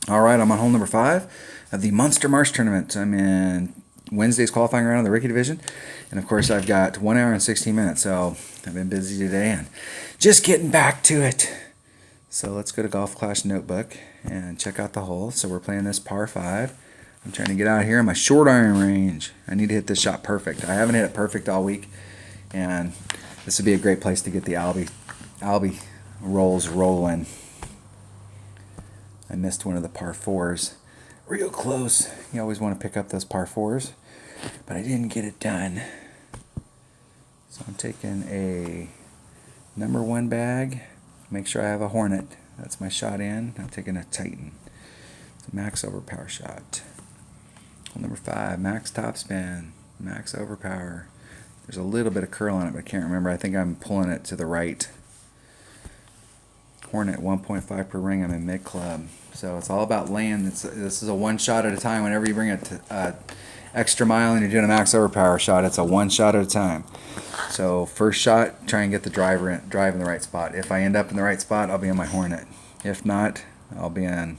All right, I'm on hole number 5 of the Monster Marsh tournament. I'm in Wednesday's qualifying round of the Rookie Division. And of course, I've got 1 hour and 16 minutes, so I've been busy today and just getting back to it. So let's go to Golf Clash Notebook and check out the hole. So we're playing this par 5. I'm trying to get out here in my short iron range. I need to hit this shot perfect. I haven't hit it perfect all week, and this would be a great place to get the Albie rolls rolling. I missed one of the par 4s. Real close. You always want to pick up those par 4s, but I didn't get it done. So I'm taking a number 1 bag. Make sure I have a Hornet. That's my shot in. I'm taking a Titan. It's a max overpower shot. Hole number 5, max topspin, max overpower. There's a little bit of curl on it, but I can't remember. I think I'm pulling it to the right. Hornet 1.5 per ring. I'm in mid club, so it's all about land. This is a one shot at a time. Whenever you bring a extra mile and you're doing a max overpower shot, it's a one shot at a time. So first shot, try and get the drive in the right spot. If I end up in the right spot, I'll be on my Hornet. If not, I'll be on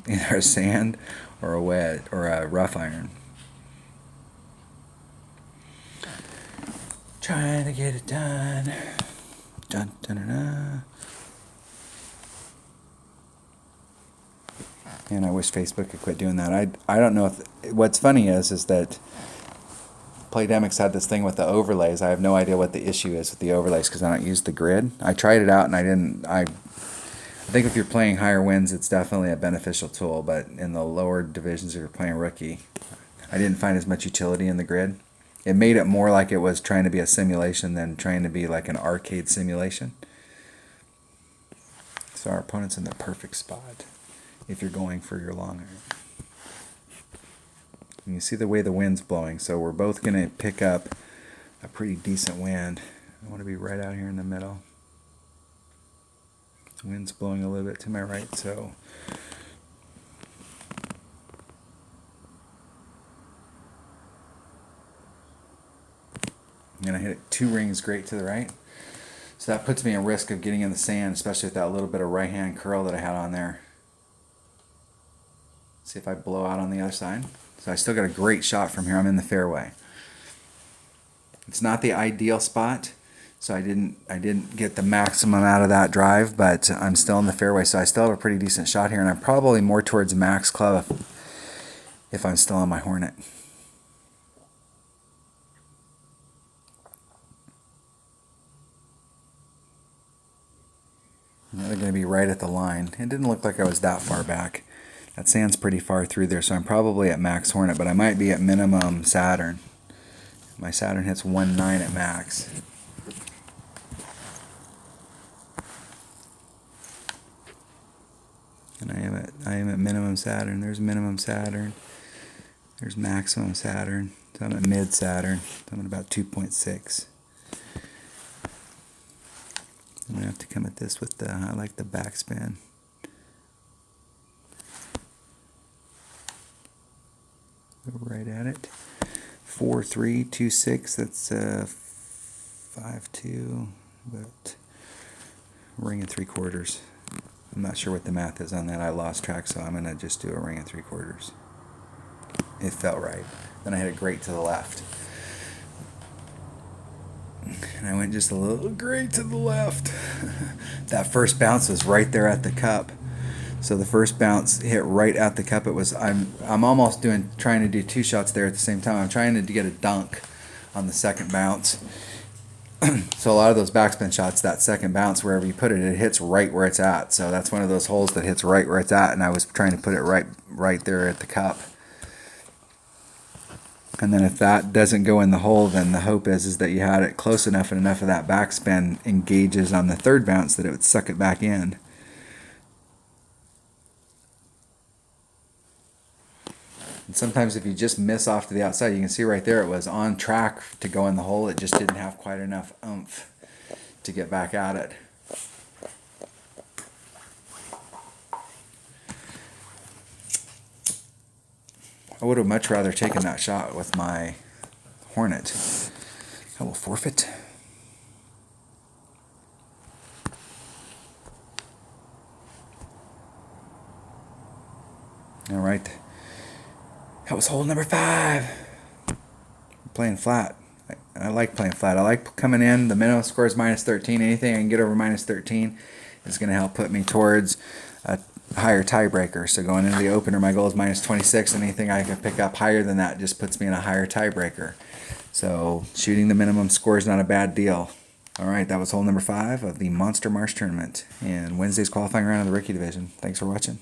either a sand or a wedge or a rough iron. Trying to get it done. Dun, dun, dun, dun. And I wish Facebook could quit doing that. I don't know if what's funny is that Playdemics had this thing with the overlays. I have no idea what the issue is with the overlays because I don't use the grid. I tried it out and I didn't. I think if you're playing higher wins, it's definitely a beneficial tool. But in the lower divisions, if you're playing rookie, I didn't find as much utility in the grid. It made it more like it was trying to be a simulation than trying to be like an arcade simulation. So our opponent's in the perfect spot if you're going for your long iron. And you see the way the wind's blowing, so we're both going to pick up a pretty decent wind. I want to be right out here in the middle. The wind's blowing a little bit to my right, so I'm going to hit it 2 rings great to the right. So that puts me at risk of getting in the sand, especially with that little bit of right hand curl that I had on there. See if I blow out on the other side. So I still got a great shot from here. I'm in the fairway. It's not the ideal spot, so I didn't get the maximum out of that drive, but I'm still in the fairway, so I still have a pretty decent shot here, and I'm probably more towards max club if I'm still on my Hornet. Now they're going to be right at the line. It didn't look like I was that far back. That sand's pretty far through there, so I'm probably at max Hornet, but I might be at minimum Saturn. My Saturn hits 1.9 at max. And I am at minimum Saturn. There's minimum Saturn. There's maximum Saturn. So I'm at mid Saturn. I'm at about 2.6. I'm gonna have to come at this with I like the backspin. Go right at it. 4.326. That's 5.2. About ring and 3/4. I'm not sure what the math is on that. I lost track, so I'm gonna just do a ring and 3/4. It felt right. Then I hit it great to the left. And I went just a little great to the left. That first bounce was right there at the cup. So the first bounce hit right at the cup. It was I'm almost trying to do 2 shots there at the same time. I'm trying to get a dunk on the second bounce. So a lot of those backspin shots, that second bounce, wherever you put it, it hits right where it's at. So that's one of those holes that hits right where it's at, and I was trying to put it right there at the cup. And then if that doesn't go in the hole, then the hope is that you had it close enough and enough of that backspin engages on the third bounce that it would suck it back in. And sometimes if you just miss off to the outside, you can see right there it was on track to go in the hole. It just didn't have quite enough oomph to get back at it. I would have much rather taken that shot with my Hornet. I will forfeit. All right. That was hole number 5. Playing flat. I like playing flat. I like coming in. The minimum score is minus 13. Anything I can get over minus 13 is going to help put me towards a higher tiebreaker. So going into the opener, my goal is minus 26. Anything I can pick up higher than that just puts me in a higher tiebreaker. So shooting the minimum score is not a bad deal. All right, that was hole number 5 of the Monster Marsh tournament and Wednesday's qualifying round of the rookie division. Thanks for watching.